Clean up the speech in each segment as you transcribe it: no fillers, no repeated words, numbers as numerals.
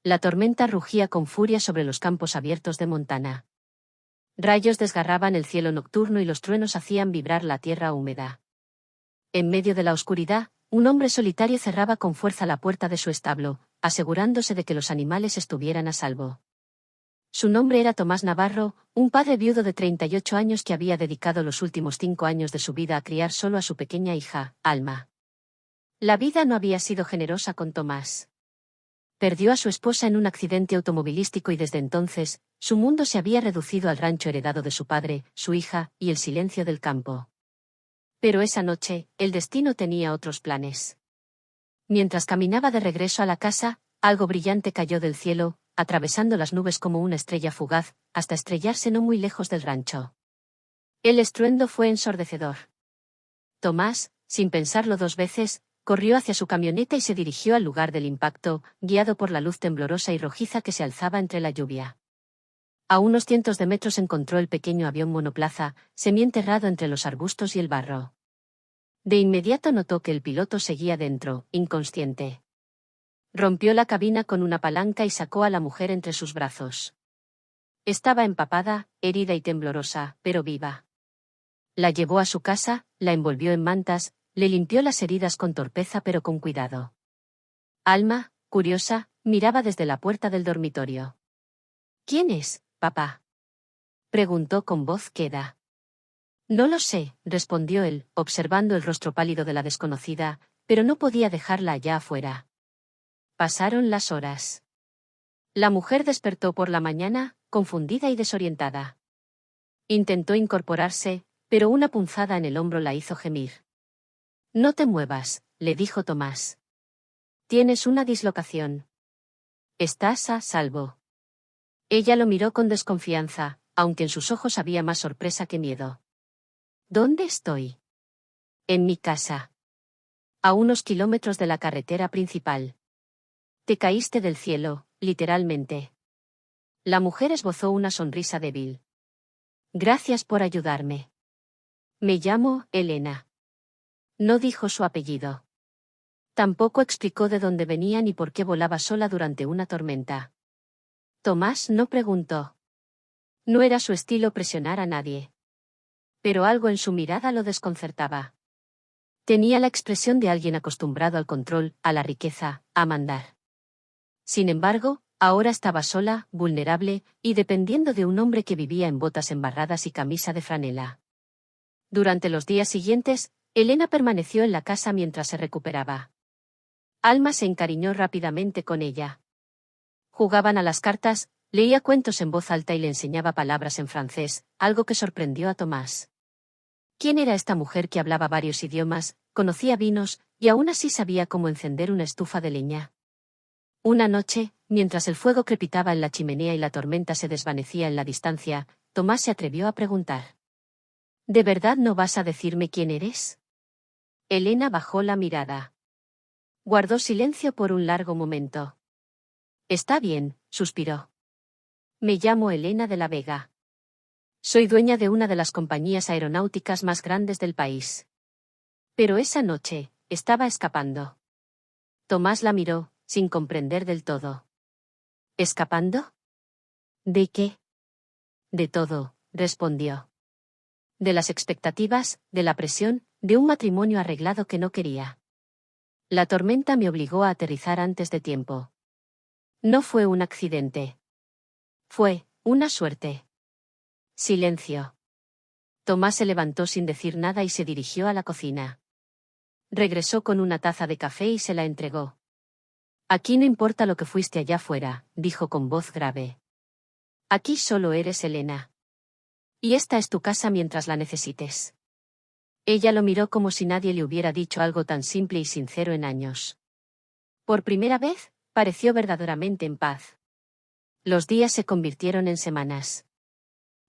La tormenta rugía con furia sobre los campos abiertos de Montana. Rayos desgarraban el cielo nocturno y los truenos hacían vibrar la tierra húmeda. En medio de la oscuridad, un hombre solitario cerraba con fuerza la puerta de su establo, asegurándose de que los animales estuvieran a salvo. Su nombre era Tomás Navarro, un padre viudo de 38 años que había dedicado los últimos 5 años de su vida a criar solo a su pequeña hija, Alma. La vida no había sido generosa con Tomás. Perdió a su esposa en un accidente automovilístico y desde entonces, su mundo se había reducido al rancho heredado de su padre, su hija, y el silencio del campo. Pero esa noche, el destino tenía otros planes. Mientras caminaba de regreso a la casa, algo brillante cayó del cielo, atravesando las nubes como una estrella fugaz, hasta estrellarse no muy lejos del rancho. El estruendo fue ensordecedor. Tomás, sin pensarlo 2 veces, corrió hacia su camioneta y se dirigió al lugar del impacto, guiado por la luz temblorosa y rojiza que se alzaba entre la lluvia. A unos cientos de metros encontró el pequeño avión monoplaza, semienterrado entre los arbustos y el barro. De inmediato notó que el piloto seguía dentro, inconsciente. Rompió la cabina con una palanca y sacó a la mujer entre sus brazos. Estaba empapada, herida y temblorosa, pero viva. La llevó a su casa, la envolvió en mantas, le limpió las heridas con torpeza pero con cuidado. Alma, curiosa, miraba desde la puerta del dormitorio. ¿Quién es, papá?, preguntó con voz queda. No lo sé, respondió él, observando el rostro pálido de la desconocida, pero no podía dejarla allá afuera. Pasaron las horas. La mujer despertó por la mañana, confundida y desorientada. Intentó incorporarse, pero una punzada en el hombro la hizo gemir. No te muevas, le dijo Tomás. Tienes una dislocación. Estás a salvo. Ella lo miró con desconfianza, aunque en sus ojos había más sorpresa que miedo. ¿Dónde estoy? En mi casa. A unos kilómetros de la carretera principal. Te caíste del cielo, literalmente. La mujer esbozó una sonrisa débil. Gracias por ayudarme. Me llamo Elena. No dijo su apellido. Tampoco explicó de dónde venía ni por qué volaba sola durante una tormenta. Tomás no preguntó. No era su estilo presionar a nadie. Pero algo en su mirada lo desconcertaba. Tenía la expresión de alguien acostumbrado al control, a la riqueza, a mandar. Sin embargo, ahora estaba sola, vulnerable, y dependiendo de un hombre que vivía en botas embarradas y camisa de franela. Durante los días siguientes, Elena permaneció en la casa mientras se recuperaba. Alma se encariñó rápidamente con ella. Jugaban a las cartas, leía cuentos en voz alta y le enseñaba palabras en francés, algo que sorprendió a Tomás. ¿Quién era esta mujer que hablaba varios idiomas, conocía vinos, y aún así sabía cómo encender una estufa de leña? Una noche, mientras el fuego crepitaba en la chimenea y la tormenta se desvanecía en la distancia, Tomás se atrevió a preguntar. ¿De verdad no vas a decirme quién eres? Elena bajó la mirada. Guardó silencio por un largo momento. Está bien, suspiró. Me llamo Elena de la Vega. Soy dueña de una de las compañías aeronáuticas más grandes del país. Pero esa noche, estaba escapando. Tomás la miró, sin comprender del todo. ¿Escapando? ¿De qué? De todo, respondió. De las expectativas, de la presión, de un matrimonio arreglado que no quería. La tormenta me obligó a aterrizar antes de tiempo. No fue un accidente. Fue una suerte. Silencio. Tomás se levantó sin decir nada y se dirigió a la cocina. Regresó con una taza de café y se la entregó. Aquí no importa lo que fuiste allá afuera, dijo con voz grave. Aquí solo eres Elena. Y esta es tu casa mientras la necesites. Ella lo miró como si nadie le hubiera dicho algo tan simple y sincero en años. Por primera vez, pareció verdaderamente en paz. Los días se convirtieron en semanas.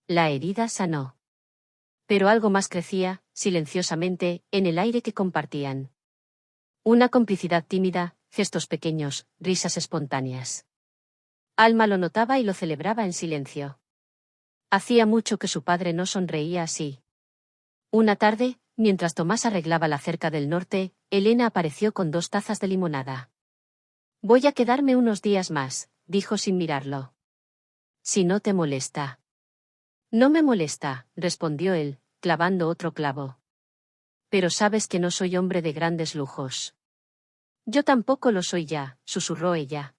La herida sanó. Pero algo más crecía, silenciosamente, en el aire que compartían. Una complicidad tímida, gestos pequeños, risas espontáneas. Alma lo notaba y lo celebraba en silencio. Hacía mucho que su padre no sonreía así. Una tarde, mientras Tomás arreglaba la cerca del norte, Elena apareció con 2 tazas de limonada. Voy a quedarme unos días más, dijo sin mirarlo. Si no te molesta. No me molesta, respondió él, clavando otro clavo. Pero sabes que no soy hombre de grandes lujos. Yo tampoco lo soy ya, susurró ella.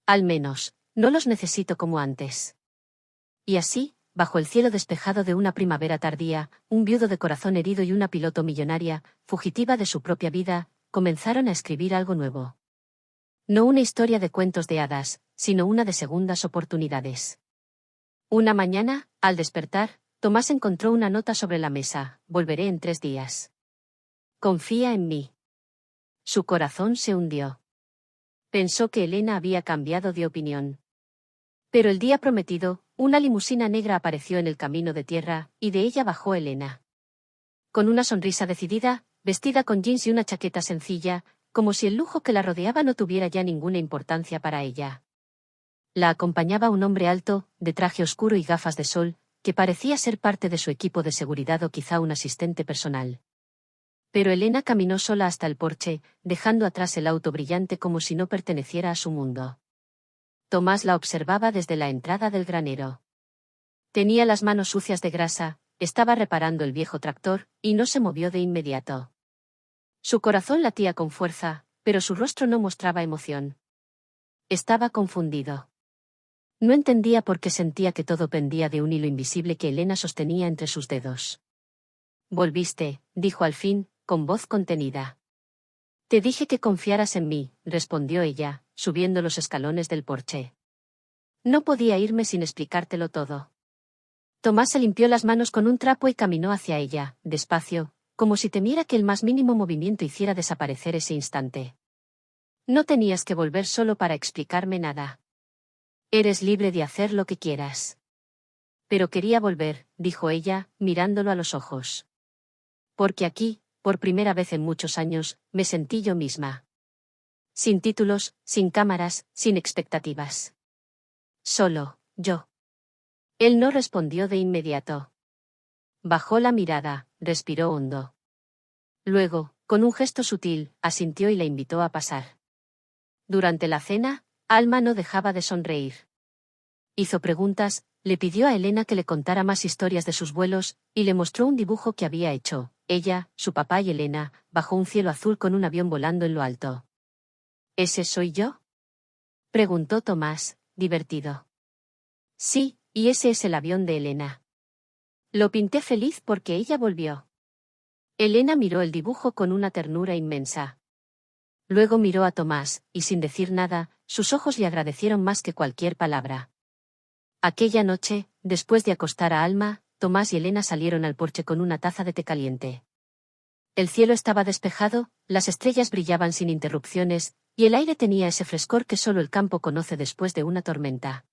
Al menos, no los necesito como antes. Y así, bajo el cielo despejado de una primavera tardía, un viudo de corazón herido y una piloto millonaria, fugitiva de su propia vida, comenzaron a escribir algo nuevo. No una historia de cuentos de hadas, sino una de segundas oportunidades. Una mañana, al despertar, Tomás encontró una nota sobre la mesa: volveré en 3 días. Confía en mí. Su corazón se hundió. Pensó que Elena había cambiado de opinión. Pero el día prometido, una limusina negra apareció en el camino de tierra, y de ella bajó Elena. Con una sonrisa decidida, vestida con jeans y una chaqueta sencilla, como si el lujo que la rodeaba no tuviera ya ninguna importancia para ella. La acompañaba un hombre alto, de traje oscuro y gafas de sol, que parecía ser parte de su equipo de seguridad o quizá un asistente personal. Pero Elena caminó sola hasta el porche, dejando atrás el auto brillante como si no perteneciera a su mundo. Tomás la observaba desde la entrada del granero. Tenía las manos sucias de grasa, estaba reparando el viejo tractor, y no se movió de inmediato. Su corazón latía con fuerza, pero su rostro no mostraba emoción. Estaba confundido. No entendía por qué sentía que todo pendía de un hilo invisible que Elena sostenía entre sus dedos. Volviste, dijo al fin, con voz contenida. Te dije que confiaras en mí, respondió ella, subiendo los escalones del porche. No podía irme sin explicártelo todo. Tomás se limpió las manos con un trapo y caminó hacia ella, despacio, como si temiera que el más mínimo movimiento hiciera desaparecer ese instante. No tenías que volver solo para explicarme nada. Eres libre de hacer lo que quieras. Pero quería volver, dijo ella, mirándolo a los ojos. Porque aquí, por primera vez en muchos años, me sentí yo misma. Sin títulos, sin cámaras, sin expectativas. Solo, yo. Él no respondió de inmediato. Bajó la mirada, respiró hondo. Luego, con un gesto sutil, asintió y la invitó a pasar. Durante la cena, Alma no dejaba de sonreír. Hizo preguntas, le pidió a Elena que le contara más historias de sus vuelos, y le mostró un dibujo que había hecho, ella, su papá y Elena, bajo un cielo azul con un avión volando en lo alto. ¿Ese soy yo? Preguntó Tomás, divertido. Sí, y ese es el avión de Elena. Lo pinté feliz porque ella volvió. Elena miró el dibujo con una ternura inmensa. Luego miró a Tomás, y sin decir nada, sus ojos le agradecieron más que cualquier palabra. Aquella noche, después de acostar a Alma, Tomás y Elena salieron al porche con una taza de té caliente. El cielo estaba despejado, las estrellas brillaban sin interrupciones, y el aire tenía ese frescor que solo el campo conoce después de una tormenta.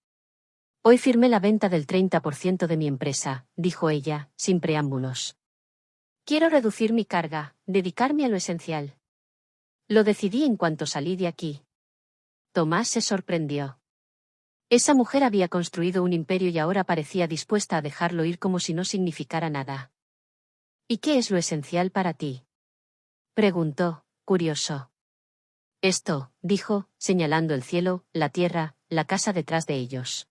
Hoy firmé la venta del 30% de mi empresa, dijo ella, sin preámbulos. Quiero reducir mi carga, dedicarme a lo esencial. Lo decidí en cuanto salí de aquí. Tomás se sorprendió. Esa mujer había construido un imperio y ahora parecía dispuesta a dejarlo ir como si no significara nada. ¿Y qué es lo esencial para ti? Preguntó, curioso. Esto, dijo, señalando el cielo, la tierra, la casa detrás de ellos.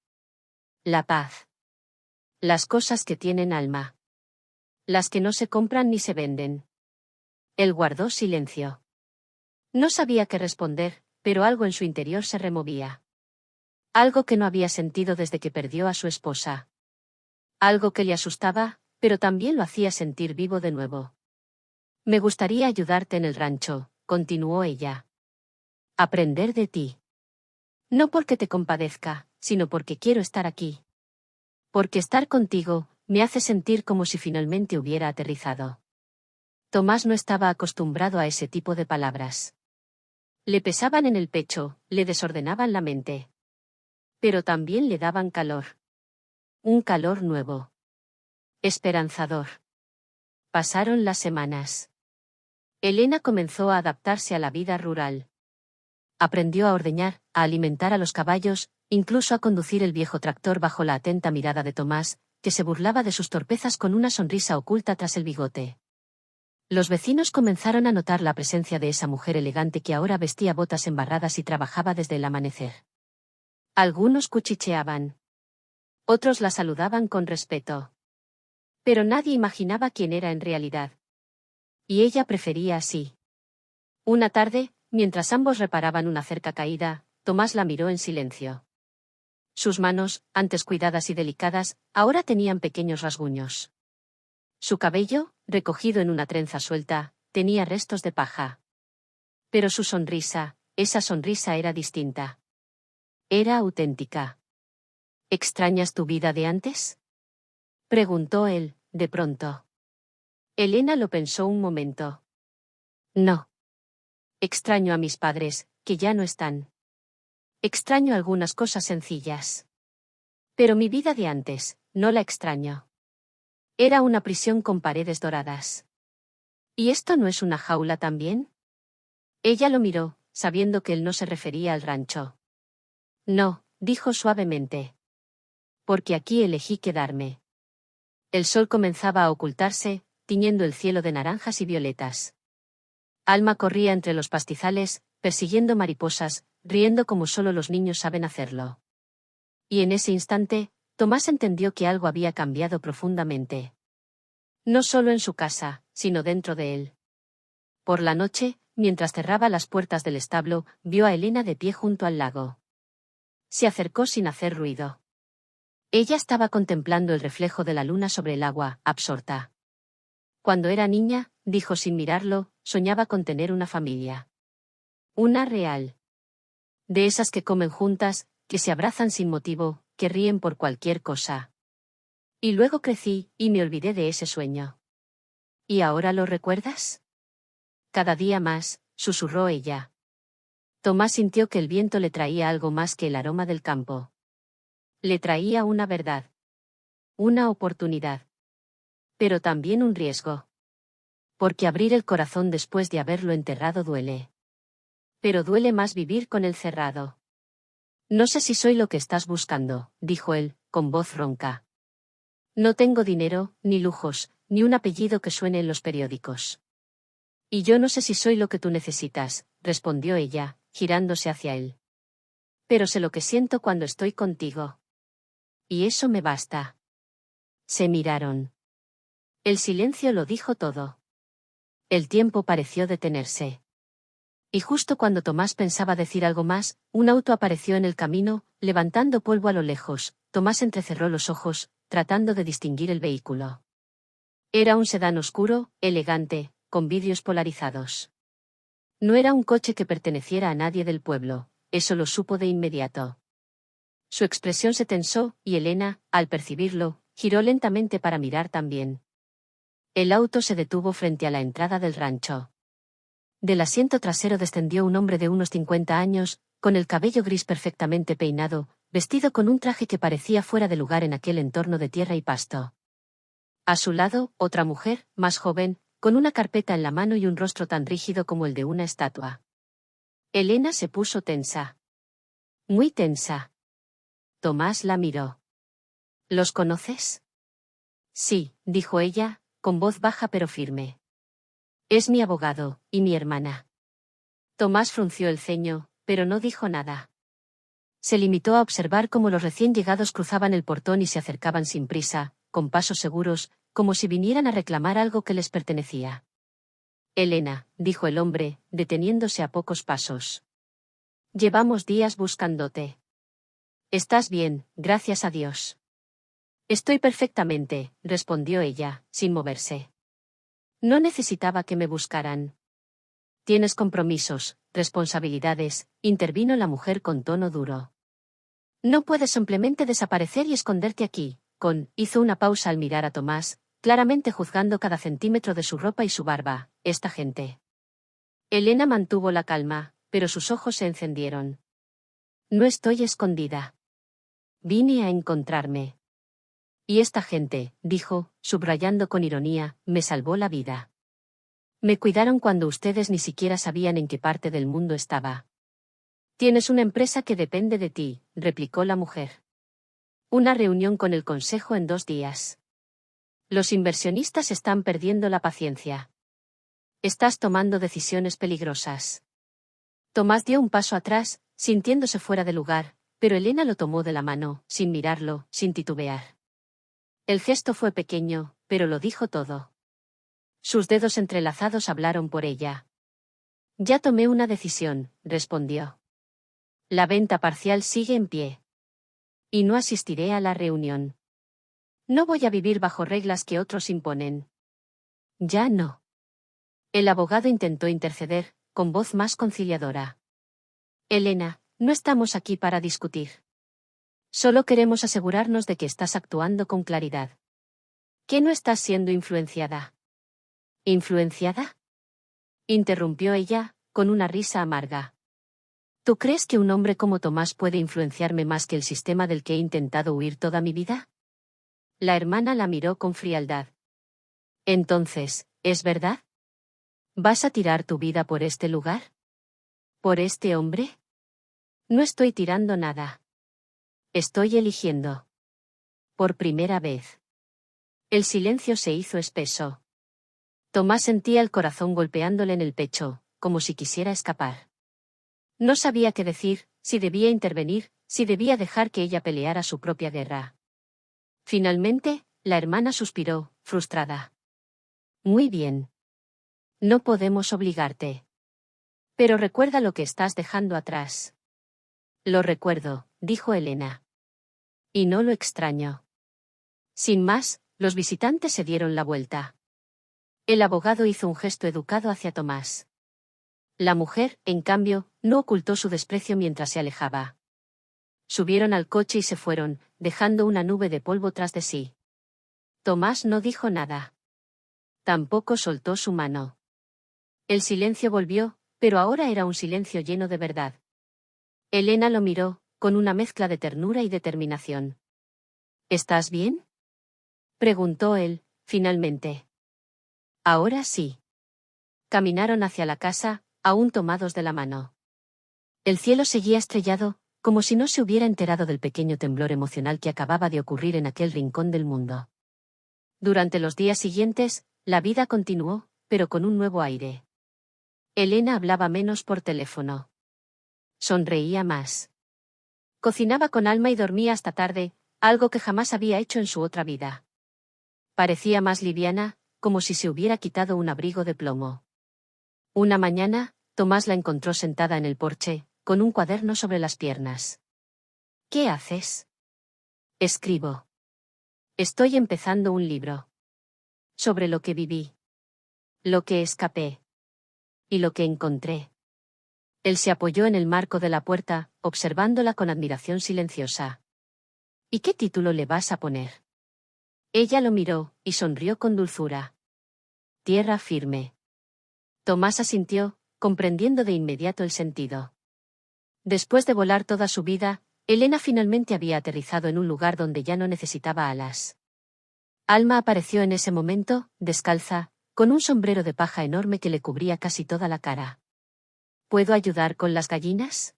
La paz. Las cosas que tienen alma. Las que no se compran ni se venden. Él guardó silencio. No sabía qué responder, pero algo en su interior se removía. Algo que no había sentido desde que perdió a su esposa. Algo que le asustaba, pero también lo hacía sentir vivo de nuevo. Me gustaría ayudarte en el rancho, continuó ella. Aprender de ti. No porque te compadezca, sino porque quiero estar aquí. Porque estar contigo, me hace sentir como si finalmente hubiera aterrizado. Tomás no estaba acostumbrado a ese tipo de palabras. Le pesaban en el pecho, le desordenaban la mente. Pero también le daban calor. Un calor nuevo. Esperanzador. Pasaron las semanas. Elena comenzó a adaptarse a la vida rural. Aprendió a ordeñar, a alimentar a los caballos, incluso a conducir el viejo tractor bajo la atenta mirada de Tomás, que se burlaba de sus torpezas con una sonrisa oculta tras el bigote. Los vecinos comenzaron a notar la presencia de esa mujer elegante que ahora vestía botas embarradas y trabajaba desde el amanecer. Algunos cuchicheaban. Otros la saludaban con respeto. Pero nadie imaginaba quién era en realidad. Y ella prefería así. Una tarde, mientras ambos reparaban una cerca caída, Tomás la miró en silencio. Sus manos, antes cuidadas y delicadas, ahora tenían pequeños rasguños. Su cabello, recogido en una trenza suelta, tenía restos de paja. Pero su sonrisa, esa sonrisa era distinta. Era auténtica. ¿Extrañas tu vida de antes?, preguntó él, de pronto. Elena lo pensó un momento. No. Extraño a mis padres, que ya no están. Extraño algunas cosas sencillas. Pero mi vida de antes, no la extraño. Era una prisión con paredes doradas. ¿Y esto no es una jaula también? Ella lo miró, sabiendo que él no se refería al rancho. No, dijo suavemente. Porque aquí elegí quedarme. El sol comenzaba a ocultarse, tiñendo el cielo de naranjas y violetas. Alma corría entre los pastizales, persiguiendo mariposas, riendo como solo los niños saben hacerlo. Y en ese instante, Tomás entendió que algo había cambiado profundamente. No solo en su casa, sino dentro de él. Por la noche, mientras cerraba las puertas del establo, vio a Elena de pie junto al lago. Se acercó sin hacer ruido. Ella estaba contemplando el reflejo de la luna sobre el agua, absorta. Cuando era niña, dijo sin mirarlo, soñaba con tener una familia. Una real. De esas que comen juntas, que se abrazan sin motivo, que ríen por cualquier cosa. Y luego crecí, y me olvidé de ese sueño. ¿Y ahora lo recuerdas? Cada día más, susurró ella. Tomás sintió que el viento le traía algo más que el aroma del campo. Le traía una verdad. Una oportunidad. Pero también un riesgo. Porque abrir el corazón después de haberlo enterrado duele. Pero duele más vivir con él cerrado. No sé si soy lo que estás buscando, dijo él, con voz ronca. No tengo dinero, ni lujos, ni un apellido que suene en los periódicos. Y yo no sé si soy lo que tú necesitas, respondió ella, girándose hacia él. Pero sé lo que siento cuando estoy contigo. Y eso me basta. Se miraron. El silencio lo dijo todo. El tiempo pareció detenerse. Y justo cuando Tomás pensaba decir algo más, un auto apareció en el camino, levantando polvo a lo lejos. Tomás entrecerró los ojos, tratando de distinguir el vehículo. Era un sedán oscuro, elegante, con vidrios polarizados. No era un coche que perteneciera a nadie del pueblo, eso lo supo de inmediato. Su expresión se tensó, y Elena, al percibirlo, giró lentamente para mirar también. El auto se detuvo frente a la entrada del rancho. Del asiento trasero descendió un hombre de unos 50 años, con el cabello gris perfectamente peinado, vestido con un traje que parecía fuera de lugar en aquel entorno de tierra y pasto. A su lado, otra mujer, más joven, con una carpeta en la mano y un rostro tan rígido como el de una estatua. Elena se puso tensa. Muy tensa. Tomás la miró. ¿Los conoces? Sí, dijo ella, con voz baja pero firme. Es mi abogado, y mi hermana. Tomás frunció el ceño, pero no dijo nada. Se limitó a observar cómo los recién llegados cruzaban el portón y se acercaban sin prisa, con pasos seguros, como si vinieran a reclamar algo que les pertenecía. Elena, dijo el hombre, deteniéndose a pocos pasos. Llevamos días buscándote. Estás bien, gracias a Dios. Estoy perfectamente, respondió ella, sin moverse. No necesitaba que me buscaran. Tienes compromisos, responsabilidades, intervino la mujer con tono duro. No puedes simplemente desaparecer y esconderte aquí, hizo una pausa al mirar a Tomás, claramente juzgando cada centímetro de su ropa y su barba, esta gente. Elena mantuvo la calma, pero sus ojos se encendieron. No estoy escondida. Vine a encontrarme. Y esta gente, dijo, subrayando con ironía, me salvó la vida. Me cuidaron cuando ustedes ni siquiera sabían en qué parte del mundo estaba. Tienes una empresa que depende de ti, replicó la mujer. Una reunión con el consejo en 2 días. Los inversionistas están perdiendo la paciencia. Estás tomando decisiones peligrosas. Tomás dio un paso atrás, sintiéndose fuera de lugar, pero Elena lo tomó de la mano, sin mirarlo, sin titubear. El gesto fue pequeño, pero lo dijo todo. Sus dedos entrelazados hablaron por ella. Ya tomé una decisión, respondió. La venta parcial sigue en pie. Y no asistiré a la reunión. No voy a vivir bajo reglas que otros imponen. Ya no. El abogado intentó interceder, con voz más conciliadora. Elena, no estamos aquí para discutir. Solo queremos asegurarnos de que estás actuando con claridad. ¿Que no estás siendo influenciada? ¿Influenciada? Interrumpió ella, con una risa amarga. ¿Tú crees que un hombre como Tomás puede influenciarme más que el sistema del que he intentado huir toda mi vida? La hermana la miró con frialdad. Entonces, ¿es verdad? ¿Vas a tirar tu vida por este lugar? ¿Por este hombre? No estoy tirando nada. Estoy eligiendo. Por primera vez. El silencio se hizo espeso. Tomás sentía el corazón golpeándole en el pecho, como si quisiera escapar. No sabía qué decir, si debía intervenir, si debía dejar que ella peleara su propia guerra. Finalmente, la hermana suspiró, frustrada. Muy bien. No podemos obligarte. Pero recuerda lo que estás dejando atrás. Lo recuerdo, dijo Elena. Y no lo extraño. Sin más, los visitantes se dieron la vuelta. El abogado hizo un gesto educado hacia Tomás. La mujer, en cambio, no ocultó su desprecio mientras se alejaba. Subieron al coche y se fueron, dejando una nube de polvo tras de sí. Tomás no dijo nada. Tampoco soltó su mano. El silencio volvió, pero ahora era un silencio lleno de verdad. Elena lo miró, con una mezcla de ternura y determinación. ¿Estás bien?, preguntó él, finalmente. Ahora sí. Caminaron hacia la casa, aún tomados de la mano. El cielo seguía estrellado, como si no se hubiera enterado del pequeño temblor emocional que acababa de ocurrir en aquel rincón del mundo. Durante los días siguientes, la vida continuó, pero con un nuevo aire. Elena hablaba menos por teléfono. Sonreía más. Cocinaba con alma y dormía hasta tarde, algo que jamás había hecho en su otra vida. Parecía más liviana, como si se hubiera quitado un abrigo de plomo. Una mañana, Tomás la encontró sentada en el porche, con un cuaderno sobre las piernas. ¿Qué haces? Escribo. Estoy empezando un libro. Sobre lo que viví. Lo que escapé. Y lo que encontré. Él se apoyó en el marco de la puerta, observándola con admiración silenciosa. ¿Y qué título le vas a poner? Ella lo miró, y sonrió con dulzura. Tierra firme. Tomás asintió, comprendiendo de inmediato el sentido. Después de volar toda su vida, Elena finalmente había aterrizado en un lugar donde ya no necesitaba alas. Alma apareció en ese momento, descalza, con un sombrero de paja enorme que le cubría casi toda la cara. ¿Puedo ayudar con las gallinas?,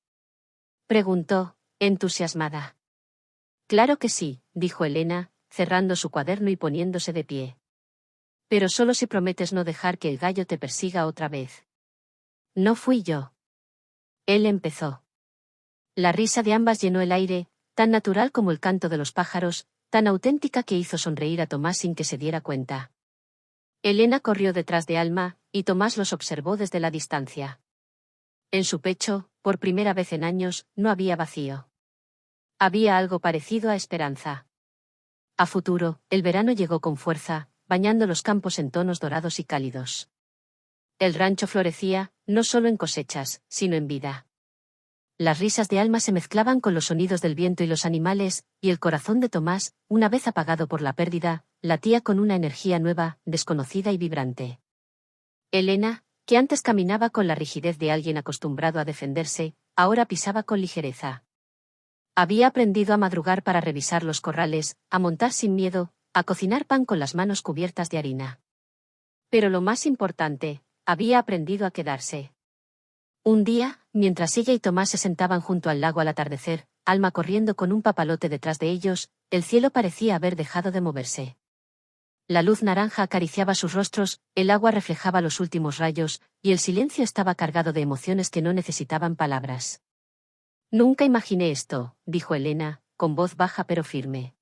preguntó, entusiasmada. Claro que sí, dijo Elena, cerrando su cuaderno y poniéndose de pie. Pero solo si prometes no dejar que el gallo te persiga otra vez. No fui yo. Él empezó. La risa de ambas llenó el aire, tan natural como el canto de los pájaros, tan auténtica que hizo sonreír a Tomás sin que se diera cuenta. Elena corrió detrás de Alma, y Tomás los observó desde la distancia. En su pecho, por primera vez en años, no había vacío. Había algo parecido a esperanza. A futuro, el verano llegó con fuerza, bañando los campos en tonos dorados y cálidos. El rancho florecía, no solo en cosechas, sino en vida. Las risas de Alma se mezclaban con los sonidos del viento y los animales, y el corazón de Tomás, una vez apagado por la pérdida, latía con una energía nueva, desconocida y vibrante. Elena, que antes caminaba con la rigidez de alguien acostumbrado a defenderse, ahora pisaba con ligereza. Había aprendido a madrugar para revisar los corrales, a montar sin miedo, a cocinar pan con las manos cubiertas de harina. Pero lo más importante, había aprendido a quedarse. Un día, mientras ella y Tomás se sentaban junto al lago al atardecer, Alma corriendo con un papalote detrás de ellos, el cielo parecía haber dejado de moverse. La luz naranja acariciaba sus rostros, el agua reflejaba los últimos rayos, y el silencio estaba cargado de emociones que no necesitaban palabras. Nunca imaginé esto, dijo Elena, con voz baja pero firme.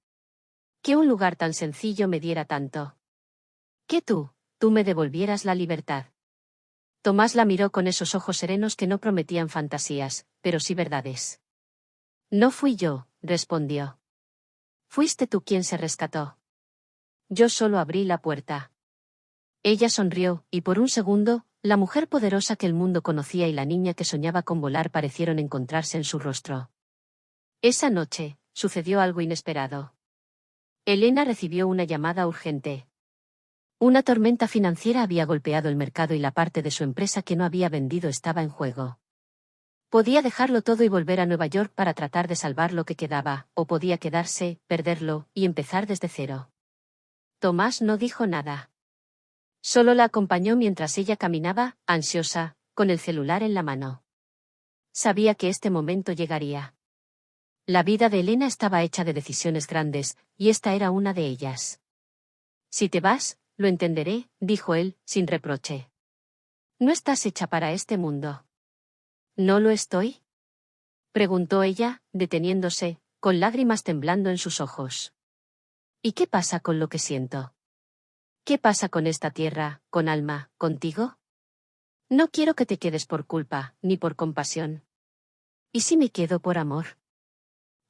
Que un lugar tan sencillo me diera tanto. Que tú me devolvieras la libertad. Tomás la miró con esos ojos serenos que no prometían fantasías, pero sí verdades. No fui yo, respondió. Fuiste tú quien se rescató. Yo solo abrí la puerta. Ella sonrió, y por un segundo, la mujer poderosa que el mundo conocía y la niña que soñaba con volar parecieron encontrarse en su rostro. Esa noche, sucedió algo inesperado. Elena recibió una llamada urgente. Una tormenta financiera había golpeado el mercado y la parte de su empresa que no había vendido estaba en juego. Podía dejarlo todo y volver a Nueva York para tratar de salvar lo que quedaba, o podía quedarse, perderlo, y empezar desde cero. Tomás no dijo nada. Solo la acompañó mientras ella caminaba, ansiosa, con el celular en la mano. Sabía que este momento llegaría. La vida de Elena estaba hecha de decisiones grandes, y esta era una de ellas. Si te vas, lo entenderé, dijo él, sin reproche. No estás hecha para este mundo. ¿No lo estoy? Preguntó ella, deteniéndose, con lágrimas temblando en sus ojos. ¿Y qué pasa con lo que siento? ¿Qué pasa con esta tierra, con Alma, contigo? No quiero que te quedes por culpa, ni por compasión. ¿Y si me quedo por amor?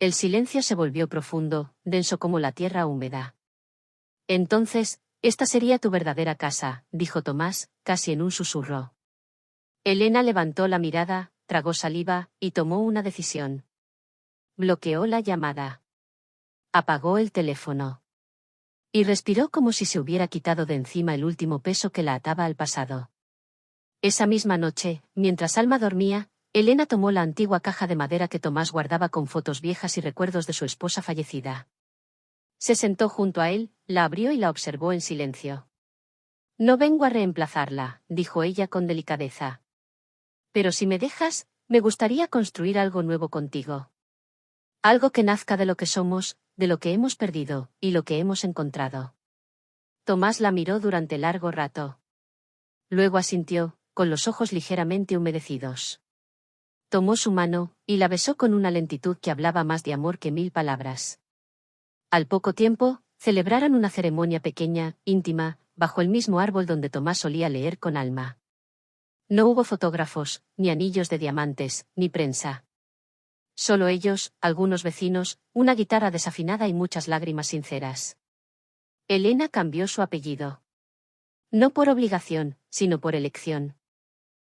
El silencio se volvió profundo, denso como la tierra húmeda. Entonces, esta sería tu verdadera casa, dijo Tomás, casi en un susurro. Elena levantó la mirada, tragó saliva, y tomó una decisión. Bloqueó la llamada. Apagó el teléfono. Y respiró como si se hubiera quitado de encima el último peso que la ataba al pasado. Esa misma noche, mientras Alma dormía, Elena tomó la antigua caja de madera que Tomás guardaba con fotos viejas y recuerdos de su esposa fallecida. Se sentó junto a él, la abrió y la observó en silencio. No vengo a reemplazarla, dijo ella con delicadeza. Pero si me dejas, me gustaría construir algo nuevo contigo. Algo que nazca de lo que somos, de lo que hemos perdido, y lo que hemos encontrado. Tomás la miró durante largo rato. Luego asintió, con los ojos ligeramente humedecidos. Tomó su mano, y la besó con una lentitud que hablaba más de amor que 1000 palabras. Al poco tiempo, celebraron una ceremonia pequeña, íntima, bajo el mismo árbol donde Tomás solía leer con Alma. No hubo fotógrafos, ni anillos de diamantes, ni prensa. Solo ellos, algunos vecinos, una guitarra desafinada y muchas lágrimas sinceras. Elena cambió su apellido. No por obligación, sino por elección.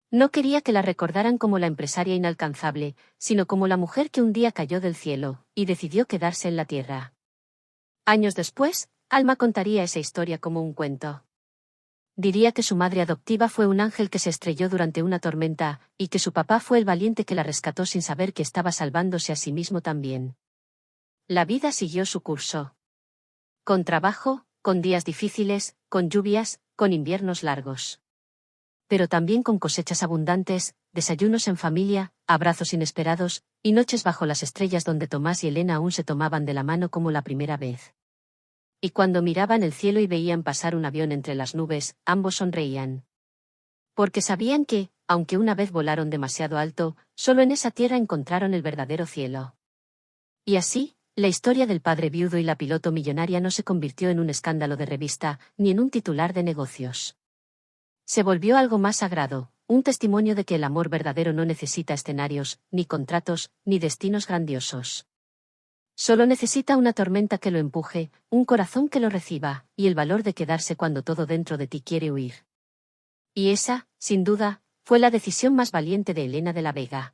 No quería que la recordaran como la empresaria inalcanzable, sino como la mujer que un día cayó del cielo, y decidió quedarse en la tierra. Años después, Alma contaría esa historia como un cuento. Diría que su madre adoptiva fue un ángel que se estrelló durante una tormenta, y que su papá fue el valiente que la rescató sin saber que estaba salvándose a sí mismo también. La vida siguió su curso. Con trabajo, con días difíciles, con lluvias, con inviernos largos. Pero también con cosechas abundantes, desayunos en familia, abrazos inesperados, y noches bajo las estrellas donde Tomás y Elena aún se tomaban de la mano como la primera vez. Y cuando miraban el cielo y veían pasar un avión entre las nubes, ambos sonreían. Porque sabían que, aunque una vez volaron demasiado alto, solo en esa tierra encontraron el verdadero cielo. Y así, la historia del padre viudo y la piloto millonaria no se convirtió en un escándalo de revista, ni en un titular de negocios. Se volvió algo más sagrado, un testimonio de que el amor verdadero no necesita escenarios, ni contratos, ni destinos grandiosos. Solo necesita una tormenta que lo empuje, un corazón que lo reciba, y el valor de quedarse cuando todo dentro de ti quiere huir. Y esa, sin duda, fue la decisión más valiente de Elena de la Vega.